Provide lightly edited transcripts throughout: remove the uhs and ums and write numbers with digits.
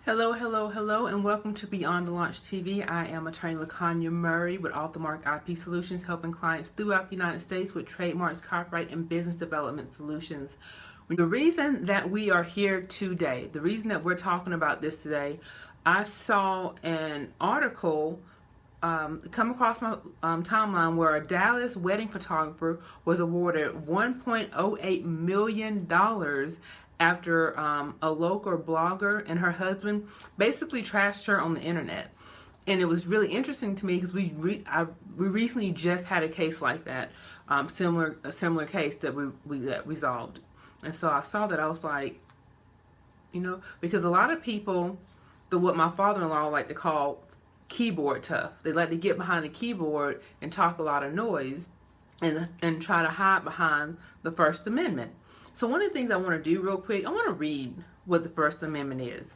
Hello, hello, hello, and welcome to Beyond the Launch TV. I am attorney Montgomery with Off the Mark IP Solutions, helping clients throughout the United States with trademarks, copyright, and business development solutions. The reason that we are here today, the reason that we're talking about this today, I saw an article come across my timeline where a Dallas wedding photographer was awarded $1.08 million after a local blogger and her husband basically trashed her on the internet. And it was really interesting to me because we recently just had a case like that, a similar case that we resolved. And so I saw that, I was like, because a lot of people, what my father-in-law like to call keyboard tough. They like to get behind the keyboard and talk a lot of noise and try to hide behind the First Amendment. So one of the things I want to do real quick, I want to read what the First Amendment is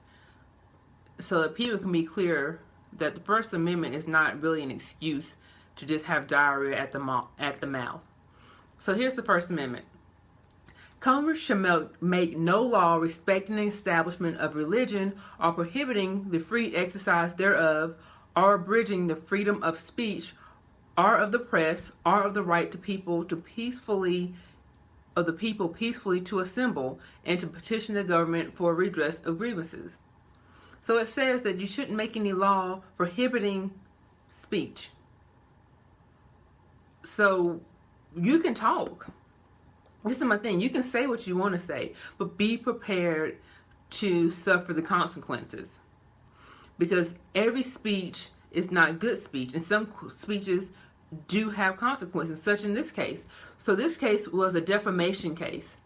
so that people can be clear that the First Amendment is not really an excuse to just have diarrhea at the mouth. So here's the First Amendment. Congress shall make no law respecting the establishment of religion or prohibiting the free exercise thereof or abridging the freedom of speech or of the press or of the right to people peacefully to assemble and to petition the government for redress of grievances. So it says that you shouldn't make any law prohibiting speech. So you can talk. This is my thing. You can say what you want to say, but be prepared to suffer the consequences. Because every speech is not good speech, and some speeches do have consequences, such in this case. So this case was a defamation case.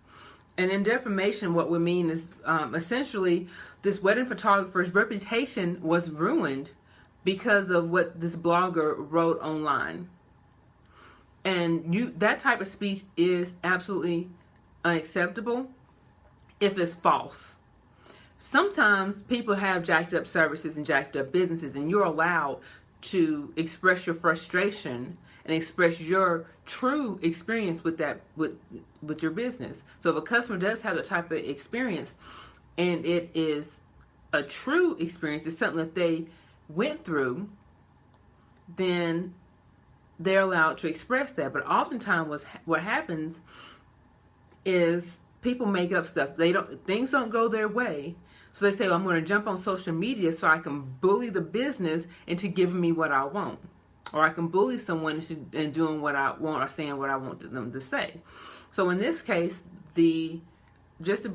And in defamation, what we mean is essentially this wedding photographer's reputation was ruined because of what this blogger wrote online. And that type of speech is absolutely unacceptable if it's false. Sometimes people have jacked up services and jacked up businesses, and you're allowed to express your frustration and express your true experience with your business. So if a customer does have that type of experience and it is a true experience, it's something that they went through, then they're allowed to express that. But oftentimes what happens is people make up stuff. Things don't go their way. So they say, well, I'm going to jump on social media so I can bully the business into giving me what I want. Or I can bully someone into doing what I want or saying what I want them to say. So in this case, just to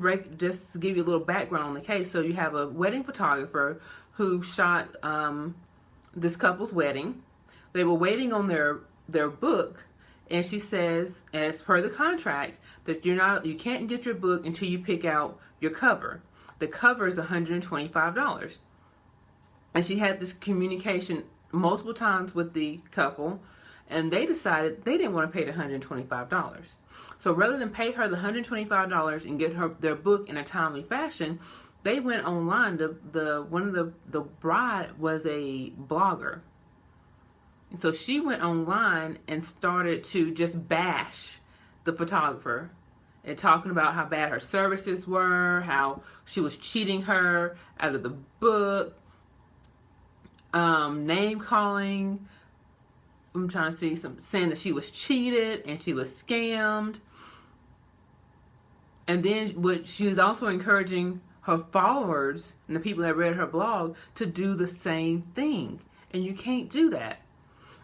give you a little background on the case, so you have a wedding photographer who shot this couple's wedding. They were waiting on their book, and she says, as per the contract, that you can't get your book until you pick out your cover. The cover is $125. And she had this communication multiple times with the couple, and they decided they didn't want to pay the $125. So rather than pay her the $125 and get her their book in a timely fashion, they went online. The bride was a blogger. And so she went online and started to just bash the photographer and talking about how bad her services were, how she was cheating her out of the book, name calling. I'm trying to see saying that she was cheated and she was scammed. And then she was also encouraging her followers and the people that read her blog to do the same thing. And you can't do that.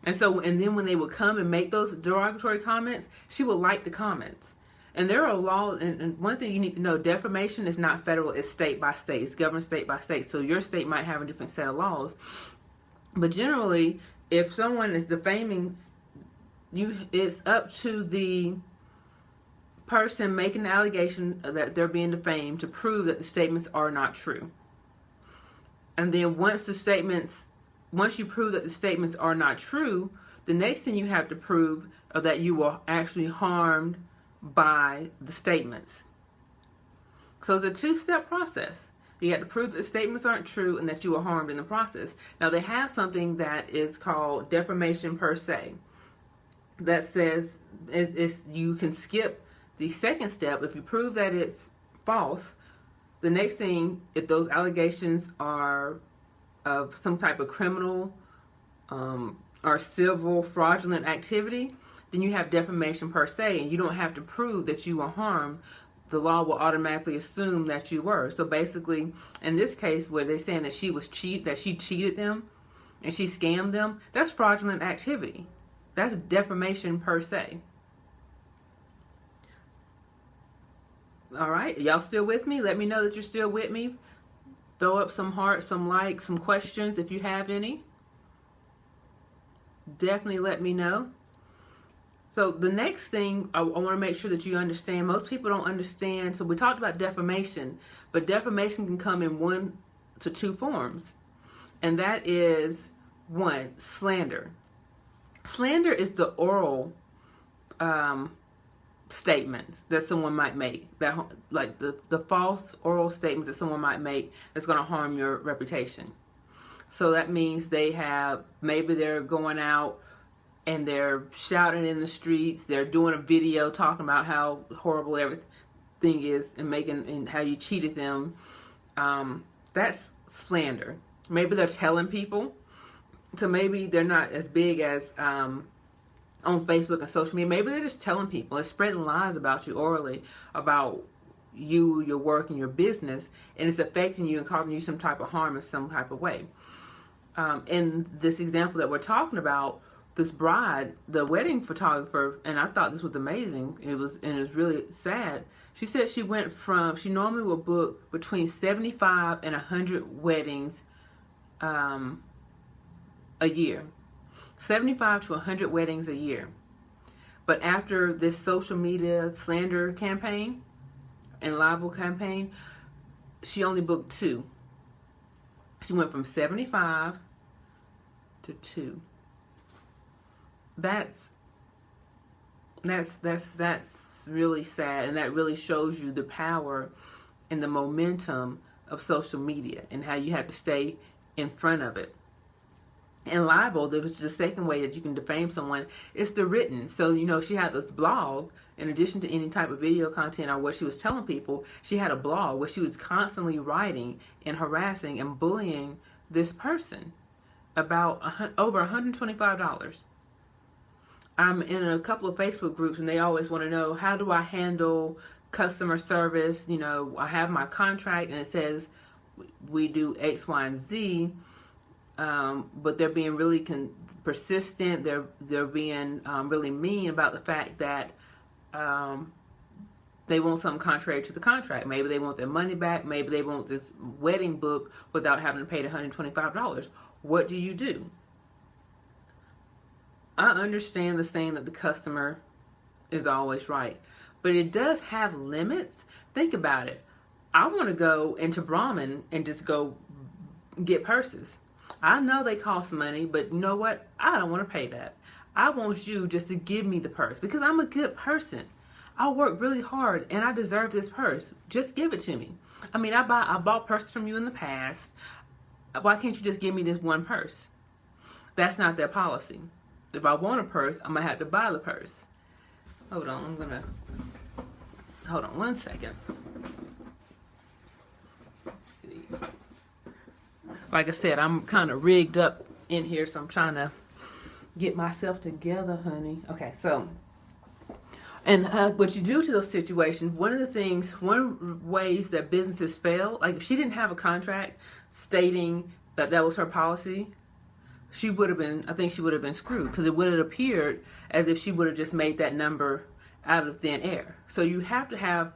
And then when they would come and make those derogatory comments, she would like the comments. And there are laws, and one thing you need to know, defamation is not federal, it's state by state. It's governed state by state. So your state might have a different set of laws. But generally, if someone is defaming you, it's up to the person making the allegation that they're being defamed to prove that the statements are not true. And then once you prove that the statements are not true, the next thing you have to prove is that you were actually harmed by the statements. So it's a two-step process. You have to prove that the statements aren't true and that you were harmed in the process. Now they have something that is called defamation per se. That says you can skip the second step. If you prove that it's false, The next thing, if those allegations are of some type of criminal or civil fraudulent activity, then you have defamation per se, and you don't have to prove that you were harmed. The law will automatically assume that you were. So basically, in this case, where they're saying that she cheated them and she scammed them, that's fraudulent activity. That's defamation per se. All right, y'all still with me? Let me know that you're still with me. Throw up some hearts, some likes, some questions if you have any. Definitely let me know. So the next thing I want to make sure that you understand, most people don't understand. So we talked about defamation, but defamation can come in 1 to 2 forms. And that is, 1, slander. Slander is the oral statements that someone might make, that like the false oral statements that someone might make that's going to harm your reputation. So that means maybe they're going out and they're shouting in the streets, they're doing a video talking about how horrible everything is and how you cheated them. That's slander. Maybe they're telling people. So maybe they're not as big as on Facebook and social media. Maybe they're just telling people. They're spreading lies about you orally, about you, your work, and your business, and it's affecting you and causing you some type of harm in some type of way. In this example that we're talking about, this bride, the wedding photographer, and I thought this was amazing. It was really sad. She said she normally will book between 75 and 100 weddings a year. 75 to 100 weddings a year. But after this social media slander campaign and libel campaign, she only booked 2. She went from 75 to 2. That's really sad, and that really shows you the power and the momentum of social media and how you have to stay in front of it. And libel, the second way that you can defame someone, is the written. So, she had this blog, in addition to any type of video content or what she was telling people, she had a blog where she was constantly writing and harassing and bullying this person about over $125. I'm in a couple of Facebook groups, and they always want to know, how do I handle customer service? I have my contract and it says we do X, Y, and Z, but they're being really persistent. They're being really mean about the fact that they want something contrary to the contract. Maybe they want their money back. Maybe they want this wedding book without having to pay the $125. What do you do? I understand the saying that the customer is always right, but it does have limits. Think about it. I want to go into Brahmin and just go get purses. I know they cost money, but you know what? I don't want to pay that. I want you just to give me the purse because I'm a good person. I work really hard and I deserve this purse. Just give it to me. I mean, I bought purses from you in the past. Why can't you just give me this one purse? That's not their policy. If I want a purse, I'm going to have to buy the purse. Hold on, hold on 1 second. Let's see. Like I said, I'm kind of rigged up in here, so I'm trying to get myself together, honey. Okay, so, and what you do to those situations, one of the ways that businesses fail, like if she didn't have a contract stating that that was her policy, I think she would have been screwed, because it would have appeared as if she would have just made that number out of thin air. So you have to have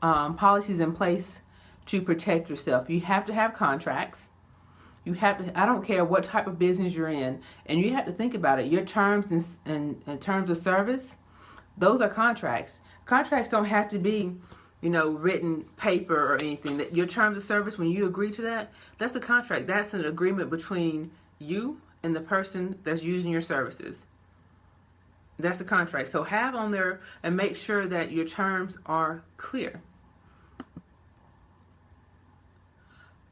policies in place to protect yourself. You have to have contracts. You have to, I don't care what type of business you're in, and you have to think about it. Your terms and terms of service, those are contracts. Contracts don't have to be, written paper or anything. That your terms of service, when you agree to that, that's a contract. That's an agreement between you and the person that's using your services. That's a contract. So have on there and make sure that your terms are clear.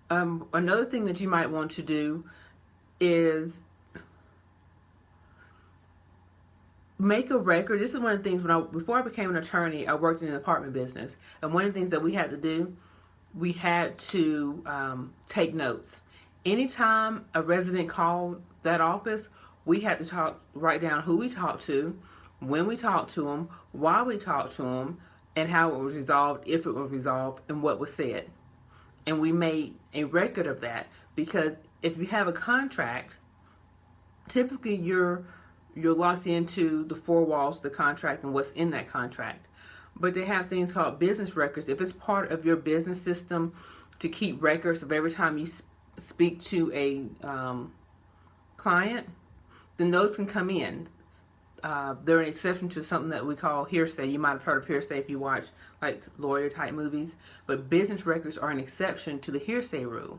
Another thing that you might want to do is make a record. This is one of the things before I became an attorney, I worked in an apartment business, and one of the things that we had to do, we had to take notes. Anytime a resident called that office, we had to write down who we talked to, when we talked to them, why we talked to them, and how it was resolved, if it was resolved, and what was said. And we made a record of that, because if you have a contract, typically you're locked into the four walls of the contract and what's in that contract. But they have things called business records. If it's part of your business system to keep records of every time you speak to a client, then those can come in. They're an exception to something that we call hearsay. You might have heard of hearsay if you watch like lawyer type movies. But business records are an exception to the hearsay rule,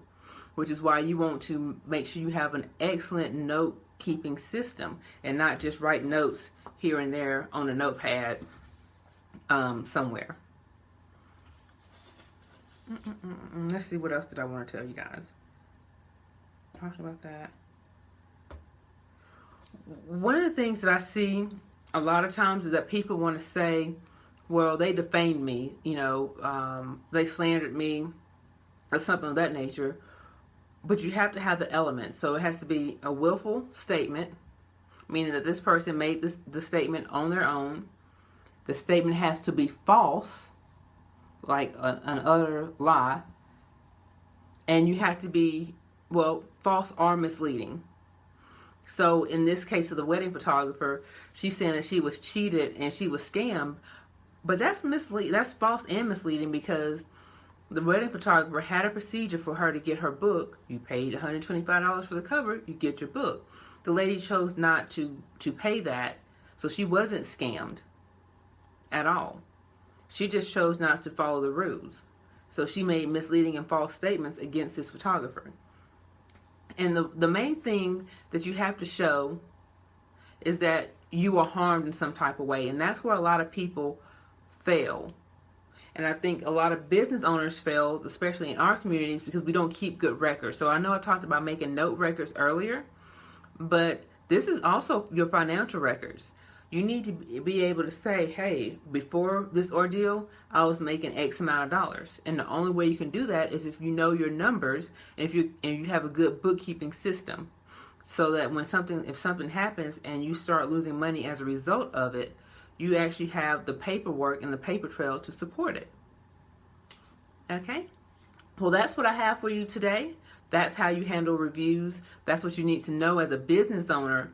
which is why you want to make sure you have an excellent note keeping system and not just write notes here and there on a notepad somewhere. Let's see, what else did I want to tell you guys? Talked about that. One of the things that I see a lot of times is that people want to say, well, they defamed me, you know, they slandered me or something of that nature. But you have to have the elements. So it has to be a willful statement, meaning that this person made the statement on their own. The statement has to be false, like an utter lie. And you have to be, well, false or misleading. So in this case of the wedding photographer, she's saying that she was cheated and she was scammed. But that's misleading. That's false and misleading, because the wedding photographer had a procedure for her to get her book. You paid $125 for the cover, you get your book. The lady chose not to pay that, so she wasn't scammed at all. She just chose not to follow the rules. So she made misleading and false statements against this photographer. And the main thing that you have to show is that you were harmed in some type of way. And that's where a lot of people fail. And I think a lot of business owners fail, especially in our communities, because we don't keep good records. So I know I talked about making note records earlier, but this is also your financial records. You need to be able to say, hey, before this ordeal, I was making X amount of dollars. And the only way you can do that is if you know your numbers and if you have a good bookkeeping system, so that when if something happens and you start losing money as a result of it, you actually have the paperwork and the paper trail to support it. Okay? Well, that's what I have for you today. That's how you handle reviews. That's what you need to know as a business owner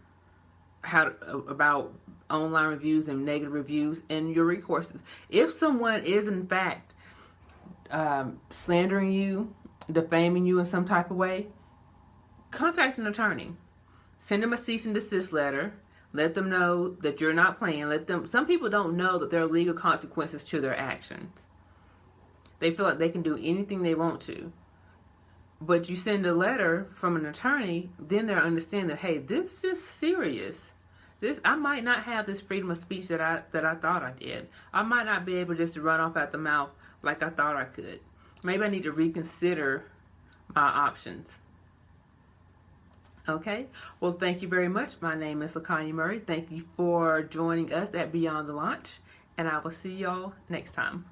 about online reviews and negative reviews and your recourses. If someone is in fact slandering you, defaming you in some type of way, contact an attorney. Send them a cease and desist letter. Let them know that you're not playing. Some people don't know that there are legal consequences to their actions. They feel like they can do anything they want to. But you send a letter from an attorney, then they'll understand that, hey, this is serious. I might not have this freedom of speech that I thought I did. I might not be able just to run off at the mouth like I thought I could. Maybe I need to reconsider my options. Okay, well, thank you very much. My name is LaKanya Murray. Thank you for joining us at Beyond the Launch, and I will see y'all next time.